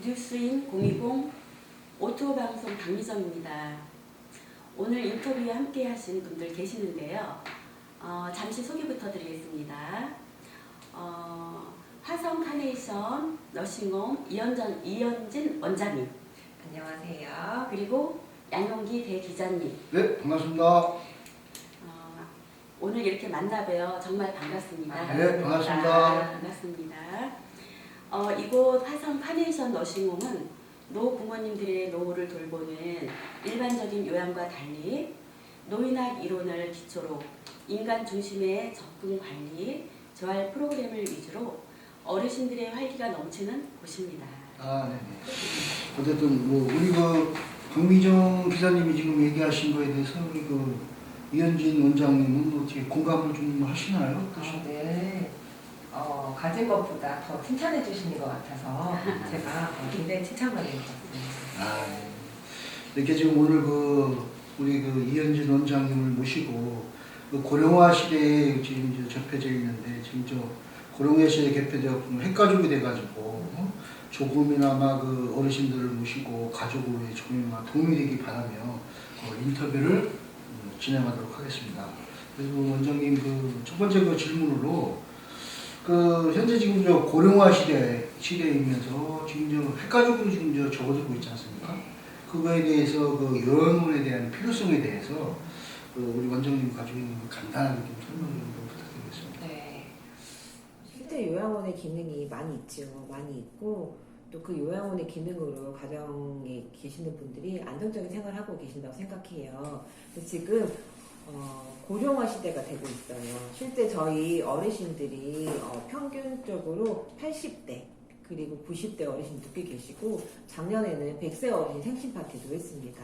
뉴스인 020 오토방송 박미정입니다. 오늘 인터뷰에 함께 하신 분들 계시는데요. 잠시 소개부터 드리겠습니다. 화성 카네이션 너싱홈 이현진 원장님, 안녕하세요. 그리고 양용기 대기자님. 네, 반갑습니다. 오늘 이렇게 만나뵈어 정말 반갑습니다. 네, 반갑습니다. 반갑습니다. 이곳 화성 카네이션 너싱홈은 노부모님들의 노후를 돌보는 일반적인 요양과 달리 노인학 이론을 기초로 인간 중심의 접근 관리, 재활 프로그램을 위주로 어르신들의 활기가 넘치는 곳입니다. 네네. 어쨌든 우리 박미정 기자님이 지금 얘기하신 거에 대해서 우리 이현진 원장님은 어떻게 공감을 좀 하시나요? 네. 가진 것보다 더 칭찬해 주시는 것 같아서 제가 굉장히 칭찬받는 것 같습니다. 네. 이렇게 지금 오늘 우리 이현진 원장님을 모시고 고령화 시대에 지금 이제 접해져 있는데 지금 고령화 시대에 개폐되어 핵가족이 돼가지고 조금이나마 어르신들을 모시고 가족을 위해 조금이나마 도움이 되기 바라며 인터뷰를 진행하도록 하겠습니다. 그래서 원장님 첫 번째 질문으로 현재 지금 고령화 시대이면서 지금 핵가족으로 지금 적어지고 있지 않습니까? 그거에 대해서 요양원에 대한 필요성에 대해서 우리 원장님 가지고 간단하게 좀 설명을 좀 부탁드리겠습니다. 네. 실제 요양원의 기능이 많이 있죠. 많이 있고 또 그 요양원의 기능으로 가정에 계시는 분들이 안정적인 생활을 하고 계신다고 생각해요. 그래서 지금 고령화 시대가 되고 있어요. 실제 저희 어르신들이 평균적으로 80대 그리고 90대 어르신도 꽤 계시고 작년에는 100세 어르신 생신 파티도 했습니다.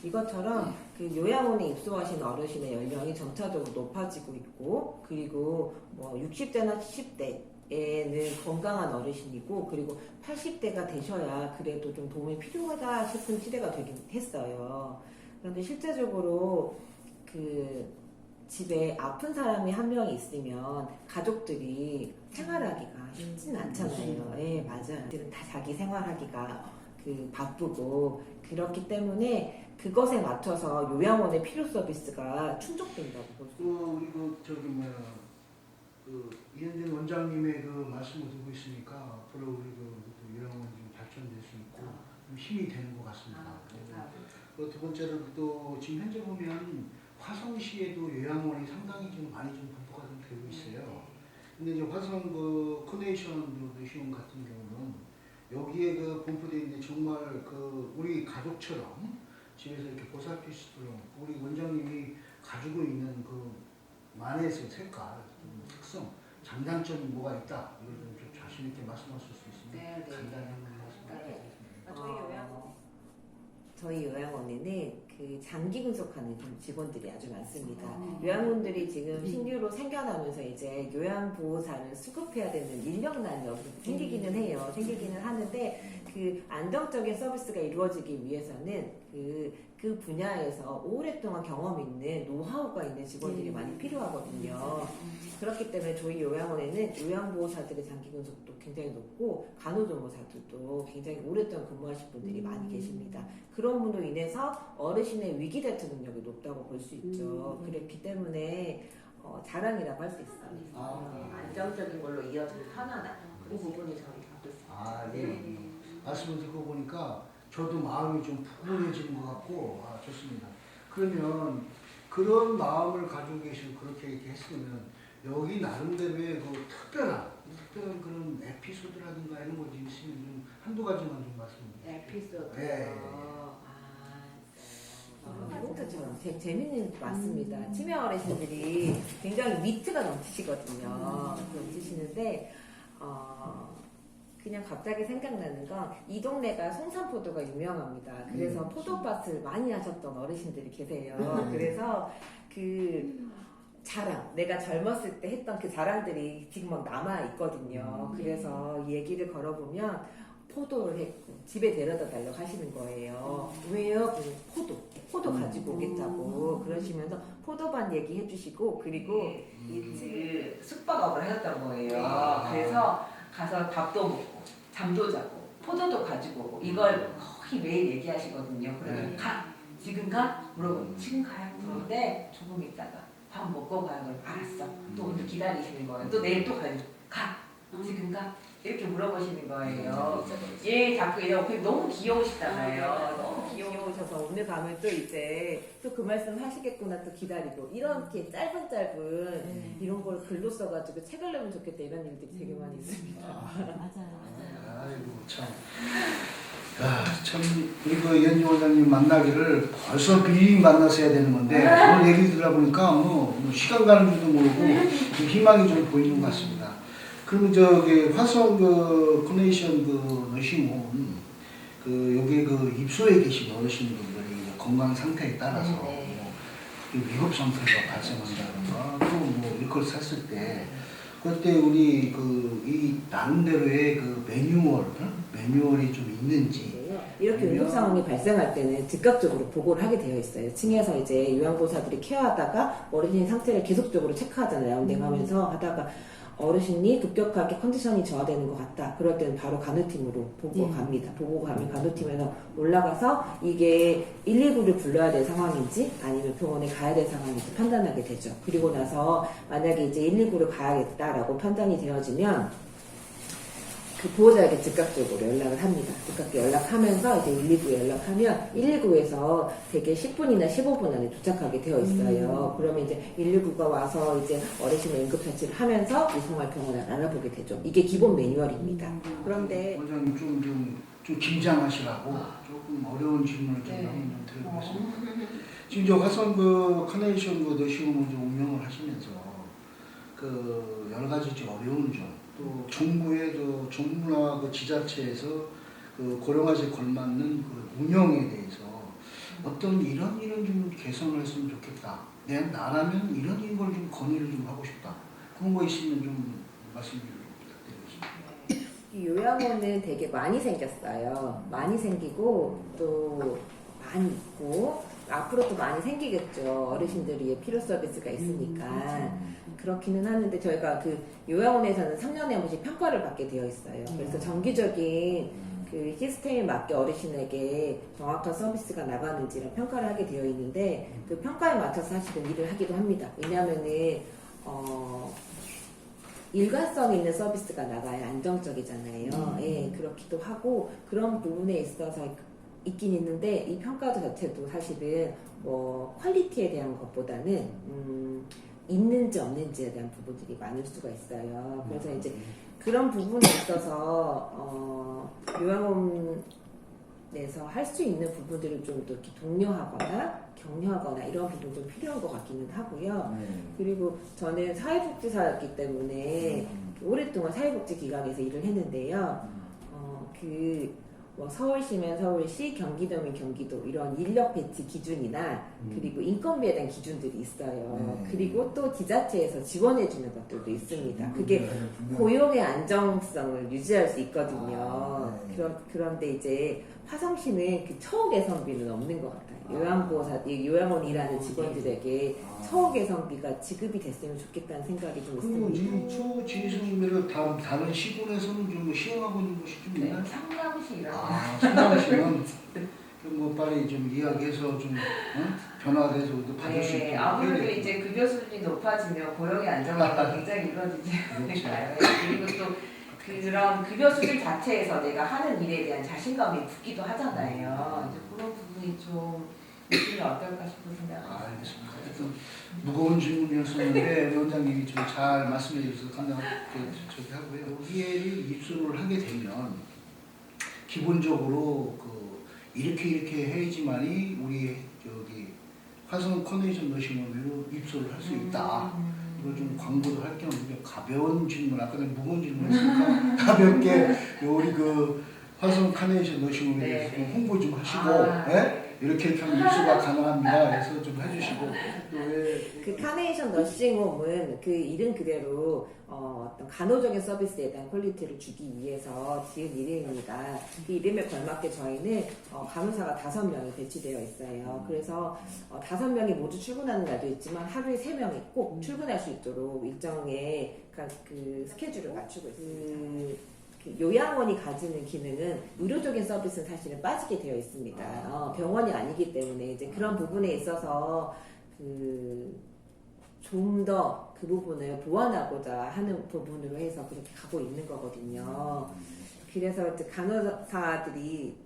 이것처럼 요양원에 입소하신 어르신의 연령이 점차적으로 높아지고 있고 그리고 60대나 70대에는 건강한 어르신이고 그리고 80대가 되셔야 그래도 좀 도움이 필요하다 싶은 시대가 되긴 했어요. 그런데 실제적으로 집에 아픈 사람이 한 명이 있으면 가족들이 생활하기가 쉽지는 않잖아요. 예, 맞아요. 다 자기 생활하기가 바쁘고 그렇기 때문에 그것에 맞춰서 요양원의 필요 서비스가 충족된다고 볼 수 있어요. 이현진 원장님의 말씀을 듣고 있으니까 앞으로 우리 요양원이 좀 발전될 수 있고 좀 힘이 되는 것 같습니다. 두 번째로 지금 현재 보면 화성시에도 요양원이 상당히 좀 많이 분포가 좀 되고 있어요. 근데 이제 화성 카네이션 노싱홈 같은 경우는 여기에 분포되어 있는데 정말 우리 가족처럼 집에서 이렇게 보살필 수 있도록 우리 원장님이 가지고 있는 만에서의 색깔, 특성, 장단점이 뭐가 있다. 이걸 좀 자신 있게 말씀하실 수 있으면 네. 간단히 한번 말씀해 주세요. 저희 요양원에는 장기 근속하는 직원들이 아주 많습니다. 요양원들이 지금 신규로 생겨나면서 이제 요양보호사를 수급해야 되는 인력난이 생기기는 해요. 생기기는 하는데 안정적인 서비스가 이루어지기 위해서는 그 분야에서 오랫동안 경험 있는 노하우가 있는 직원들이 많이 필요하거든요. 그렇기 때문에 저희 요양원에는 요양보호사들의 장기 근속도 굉장히 높고 간호조무사들도 굉장히 오랫동안 근무하신 분들이 많이 계십니다. 그런 분으로 인해서 어르신의 위기 대처 능력이 높다고 볼 수 있죠. 그렇기 때문에 자랑이라고 할 수 있습니다. 안정적인 걸로 이어지는 편안함 그 부분이 저희 갖고 있습니다. 네. 말씀을 듣고 보니까 저도 마음이 좀 푸근해지는 것 같고 좋습니다. 그러면 그런 마음을 가지고 계시고 그렇게 이렇게 했으면 여기 나름대로의 특별한 그런 에피소드라든가 이런 것이 있으면 좀 한두 가지만 좀 말씀해 주세요. 에피소드. 네. 이것도 좀 재밌는 맞습니다. 치매 어르신들이 굉장히 위트가 넘치시거든요. 넘치시는데 그냥 갑자기 생각나는 건 이 동네가 송산포도가 유명합니다. 그래서 포도밭을 많이 하셨던 어르신들이 계세요. 그래서 자랑, 내가 젊었을 때 했던 그 자랑들이 지금 막 남아있거든요. 그래서 얘기를 걸어보면 포도를 했고 집에 데려다 달라고 하시는 거예요. 왜요? 포도 가지고 오겠다고 그러시면서 포도밭 얘기해 주시고 그리고 숙박업을 하셨던 거예요. 그래서 가서 밥도 먹고 잠도 자고 포도도 가지고 오고 이걸 거의 매일 얘기하시거든요. 그러면 네. 가 지금 가 물어보면 지금 가요. 그런데 조금 있다가 밥 먹고 가요. 그럼 알았어. 또 오늘 기다리시는 거예요. 또 내일 또 가요. 가 지금 가 이렇게 물어보시는 거예요. 예, 자꾸 이러고 너무 귀여우시잖아요. 너무 귀여우셔서 오늘 가면 또 이제 또 그 말씀 하시겠구나 또 기다리고 이렇게 짧은 이런 걸 글로 써가지고 책을 내면 좋겠다 이런 일들이 되게 많이 있습니다. 맞아요. 아이고 참. 야, 참 우리 그 이현주 원장님 만나기를 벌써 미리 만났어야 되는 건데 오늘 얘기 들어보니까 뭐 시간 가는 줄도 모르고 좀 희망이 좀 보이는 것 같습니다. 그리고 저기 화성 그 코네이션 그 너싱홈 그 여기 그 입소에 계신 어르신분들이 건강 상태에 따라서 네. 뭐 위급 상태가 발생한다든가 또 뭐 이걸 샀을 때 그때 우리 그 이 나름대로의 그 매뉴얼이 좀 있는지 이렇게 응급 상황이 발생할 때는 즉각적으로 보고를 하게 되어 있어요. 층에서 이제 요양보호사들이 케어하다가 어르신 상태를 계속적으로 체크하잖아요. 라운딩하면서 하다가 어르신이 급격하게 컨디션이 저하되는 것 같다. 그럴 때는 바로 간호팀으로 보고 갑니다. 보고 가면 간호팀에서 올라가서 이게 119를 불러야 될 상황인지 아니면 병원에 가야 될 상황인지 판단하게 되죠. 그리고 나서 만약에 이제 119를 가야겠다라고 판단이 되어지면 그 보호자에게 즉각적으로 연락을 합니다. 즉각적으로 연락하면서 이제 119에 연락하면 119에서 대개 10분이나 15분 안에 도착하게 되어 있어요. 그러면 이제 119가 와서 이제 어르신의 응급처치를 하면서 이송할 병원을 알아보게 되죠. 이게 기본 매뉴얼입니다. 그런데 원장님 좀 긴장하시라고 조금 어려운 질문을 좀 네. 한번 좀 드려보겠습니다. 지금 저 화성 그 카네이션 그 너싱홈을 좀 운영을 하시면서 그 여러 가지 좀 어려운 점, 또 정부의 그 정부나 그 지자체에서 그 고령화시에 걸맞는 그 운영에 대해서 어떤 이런 좀 개선을 했으면 좋겠다. 나라면 이런 걸 좀 건의를 좀 하고 싶다. 그런 거 있으면 좀 말씀 좀 부탁드리겠습니다. 이 요양원은 되게 많이 생겼어요. 많이 생기고 또 많이 있고 앞으로 또 많이 생기겠죠. 어르신들이 필요 서비스가 있으니까. 그렇기는 하는데 저희가 그 요양원에서는 3년에 한 번씩 평가를 받게 되어 있어요. 그래서 정기적인 그 시스템에 맞게 어르신에게 정확한 서비스가 나가는지를 평가를 하게 되어 있는데 그 평가에 맞춰서 사실은 일을 하기도 합니다. 왜냐하면은 일관성 있는 서비스가 나가야 안정적이잖아요. 예, 그렇기도 하고 그런 부분에 있어서 있긴 있는데 이 평가 자체도 사실은 뭐 퀄리티에 대한 것보다는 있는지 없는지에 대한 부분들이 많을 수가 있어요. 그래서 이제 그런 부분에 있어서 요양원에서 할 수 있는 부분들을 좀 더 이렇게 독려하거나 격려하거나 이런 부분 좀 필요한 것 같기는 하고요. 그리고 저는 사회복지사였기 때문에 오랫동안 사회복지기관에서 일을 했는데요. 뭐 서울시면 서울시, 경기도면 경기도 이런 인력 배치 기준이나 그리고 인건비에 대한 기준들이 있어요. 그리고 또 지자체에서 지원해주는 것들도 있습니다. 그게 고용의 안정성을 유지할 수 있거든요. 그런데 이제 화성시는 그 처우 개선비는 없는 것 같아요. 요양원이 일하는 직원들에게 처우 개선비가 지급이 됐으면 좋겠다는 생각이 좀 그리고 있습니다. 이 초지수비를 다른 시군에서는 좀 시행하고 있는 곳이 좀 있나요? 상담실이라고. 상담실은 뭐 빨리 좀 이야기해서 좀 변화돼서 또 받을 수 있게. 아무래도 이제 급여 수준이 높아지면 고용의 안정화가 굉장히 이루어지지 않을까요? 그리고 또 그런 급여 수준 자체에서 내가 하는 일에 대한 자신감이 붙기도 하잖아요. 이제 그런 부분이 좀 느낌이 어떨까 싶은 생각이 알겠습니다. 하여튼 무거운 질문이었었는데 원장님이 좀 잘 말씀해 주셔서 감사하고 저기 하고요. 여기에 입소를 하게 되면 기본적으로 이렇게 해야지만이 우리 저기 화성 커네이션 너싱홈으로 입소를 할 수 있다. 이걸 좀 광고도 할 겸 가벼운 질문, 아까 전에 무거운 질문했으니까 가볍게 우리 그 화성 카네이션 너싱홈에 대해서 좀 홍보 좀 하시고 이렇게 하면 입소가 가능합니다. 그래서 좀 해주시고 그 카네이션 너싱홈은 그 이름 그대로 어떤 간호적인 서비스에 대한 퀄리티를 주기 위해서 지은 이름입니다. 그 이름에 걸맞게 저희는 간호사가 5명이 배치되어 있어요. 그래서 5명이 모두 출근하는 날도 있지만 하루에 3명이 꼭 출근할 수 있도록 일정의 그 스케줄을 맞추고 있습니다. 그 요양원이 가지는 기능은 의료적인 서비스는 사실은 빠지게 되어 있습니다. 병원이 아니기 때문에 이제 그런 부분에 있어서 좀 더 그 부분을 보완하고자 하는 부분으로 해서 그렇게 가고 있는 거거든요. 그래서 이제 간호사들이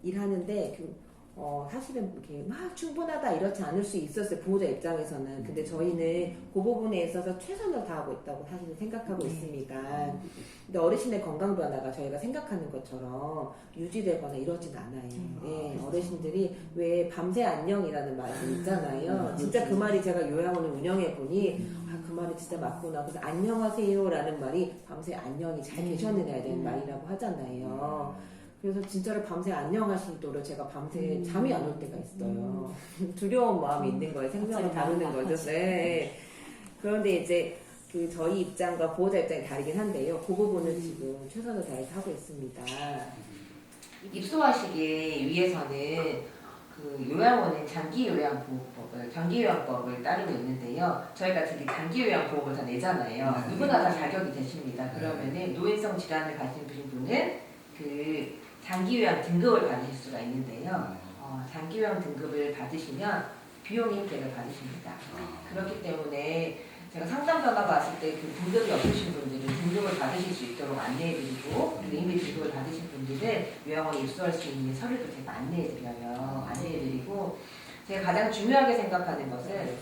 일하는데 사실은 이렇게 막 충분하다 이렇지 않을 수 있었어요. 보호자 입장에서는. 근데 저희는 그 부분에 있어서 최선을 다하고 있다고 사실은 생각하고 있습니다. 근데 어르신의 건강 변화가 저희가 생각하는 것처럼 유지되거나 이러진 않아요. 네, 어르신들이 왜 밤새 안녕이라는 말이 있잖아요. 진짜 그 말이 제가 요양원을 운영해 보니 그 말이 진짜 맞구나. 그래서 안녕하세요라는 말이 밤새 안녕히 잘 계셨느냐에 대한 말이라고 하잖아요. 그래서 진짜로 밤새 안녕하시도록 제가 밤새 잠이 안 올 때가 있어요. 두려운 마음이 있는 거예요. 생명을 다루는 거죠. 네. 그런데 이제 저희 입장과 보호자 입장이 다르긴 한데요. 그 부분은 지금 최선을 다해서 하고 있습니다. 입소하시기 위해서는 그 요양원은 장기요양법을 따르고 있는데요. 저희가 특히 장기요양보험을 다 내잖아요. 누구나 다 자격이 되십니다. 그러면은 노인성 질환을 가진 분은 그 장기요양 등급을 받으실 수가 있는데요. 장기요양 등급을 받으시면 비용 혜택을 받으십니다. 그렇기 때문에 제가 상담 전화가 왔을 때 그 등급이 없으신 분들은 등급을 받으실 수 있도록 안내해드리고, 그리고 이미 등급을 받으신 분들은 요양원에 입소할 수 있는 서류도 제가 안내해드리고, 제가 가장 중요하게 생각하는 것은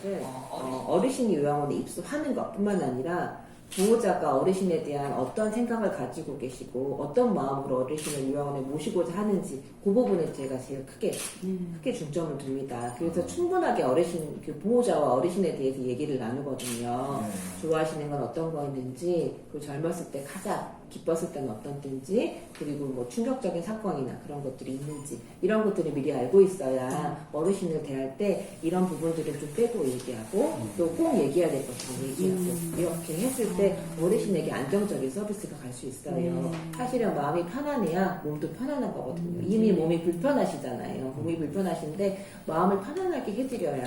어르신이 요양원에 입소하는 것뿐만 아니라 보호자가 어르신에 대한 어떤 생각을 가지고 계시고 어떤 마음으로 어르신을 요양원에 모시고자 하는지 그 부분에 제가 제일 크게 중점을 둡니다. 그래서 충분하게 어르신 보호자와 어르신에 대해서 얘기를 나누거든요. 좋아하시는 건 어떤 거였는지, 그리고 젊었을 때 가장 기뻤을 때는 어떤 때인지, 그리고 뭐 충격적인 사건이나 그런 것들이 있는지, 이런 것들을 미리 알고 있어야 어르신을 대할 때 이런 부분들을 좀 빼고 얘기하고 또 꼭 얘기해야 될 것들을 얘기하고 이렇게 했을 때 어르신에게 안정적인 서비스가 갈 수 있어요. 사실은 마음이 편안해야 몸도 편안한 거거든요. 이미 몸이 불편하시잖아요. 몸이 불편하신데 마음을 편안하게 해드려야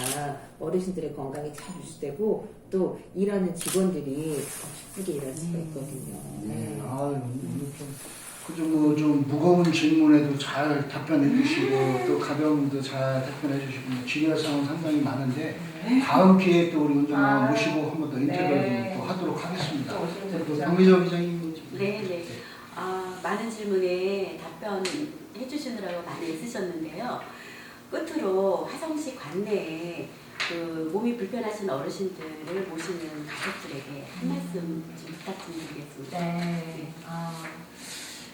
어르신들의 건강이 잘 유지되고 또 일하는 직원들이 더 기쁘게 일할 수가 있거든요. 네. 좀 무거운 질문에도 잘 답변해 주시고 또 가벼움도 잘 답변해 주시고 질의할 사항은 상당히 많은데 다음 기회에 또 우리 원장님 모시고 한 번 더 인터뷰를 또 하도록 하겠습니다. 또 박미정 기자님. 네. 많은 질문에 답변해 주시느라고 많이 애쓰셨는데요. 끝으로 화성시 관내에 그 몸이 불편하신 어르신들을 모시는 가족들에게 한 말씀 좀 부탁드리겠습니다. 네.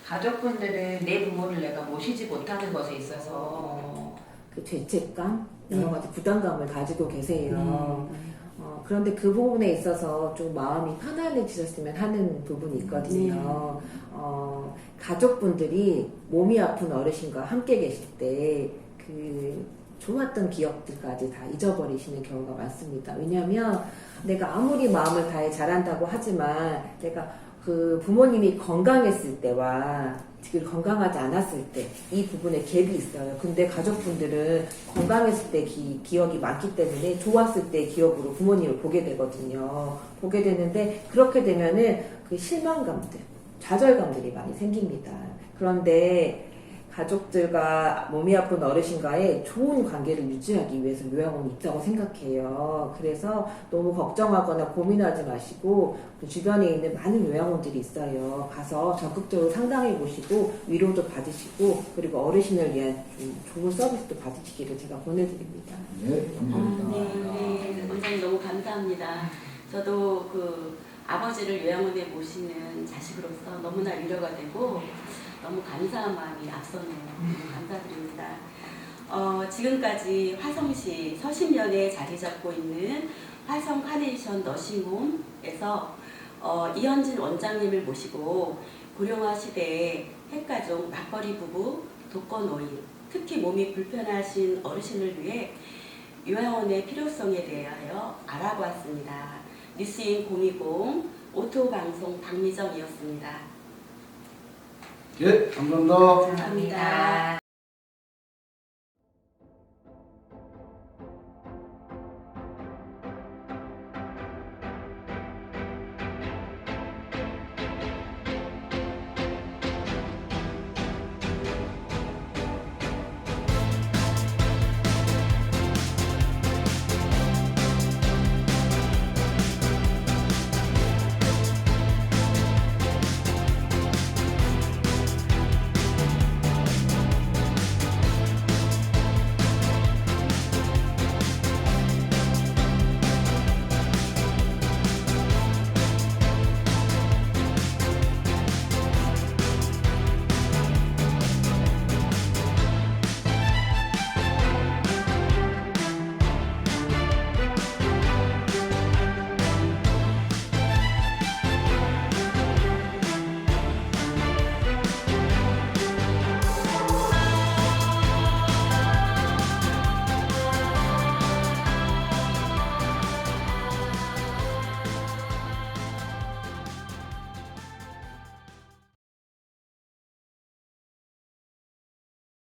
가족분들은 내 부모를 내가 모시지 못하는 것에 있어서 그 죄책감, 여러 가지 부담감을 가지고 계세요. 그런데 그 부분에 있어서 좀 마음이 편안해지셨으면 하는 부분이 있거든요. 가족분들이 몸이 아픈 어르신과 함께 계실 때 그 좋았던 기억들까지 다 잊어버리시는 경우가 많습니다. 왜냐하면 내가 아무리 마음을 다해 잘한다고 하지만 내가 그 부모님이 건강했을 때와 지금 건강하지 않았을 때 이 부분에 갭이 있어요. 근데 가족분들은 건강했을 때 기억이 많기 때문에 좋았을 때 기억으로 부모님을 보게 되거든요. 보게 되는데 그렇게 되면은 그 실망감들, 좌절감들이 많이 생깁니다. 그런데 가족들과 몸이 아픈 어르신과의 좋은 관계를 유지하기 위해서 요양원이 있다고 생각해요. 그래서 너무 걱정하거나 고민하지 마시고 그 주변에 있는 많은 요양원들이 있어요. 가서 적극적으로 상담해 보시고 위로도 받으시고 그리고 어르신을 위한 좀 좋은 서비스도 받으시기를 제가 보내드립니다. 네, 감사합니다. 네, 원장님 너무 감사합니다. 저도 그 아버지를 요양원에 모시는 자식으로서 너무나 위로가 되고 너무 감사한 마음이 앞서네요. 감사드립니다. 지금까지 화성시 서신면에 자리 잡고 있는 화성 카네이션 너싱홈에서 이현진 원장님을 모시고 고령화 시대의 핵가족 맞벌이 부부, 독거노인, 특히 몸이 불편하신 어르신을 위해 요양원의 필요성에 대하여 알아보았습니다. 뉴스인 020 오토방송 박미정이었습니다. 예, 감사합니다. 감사합니다.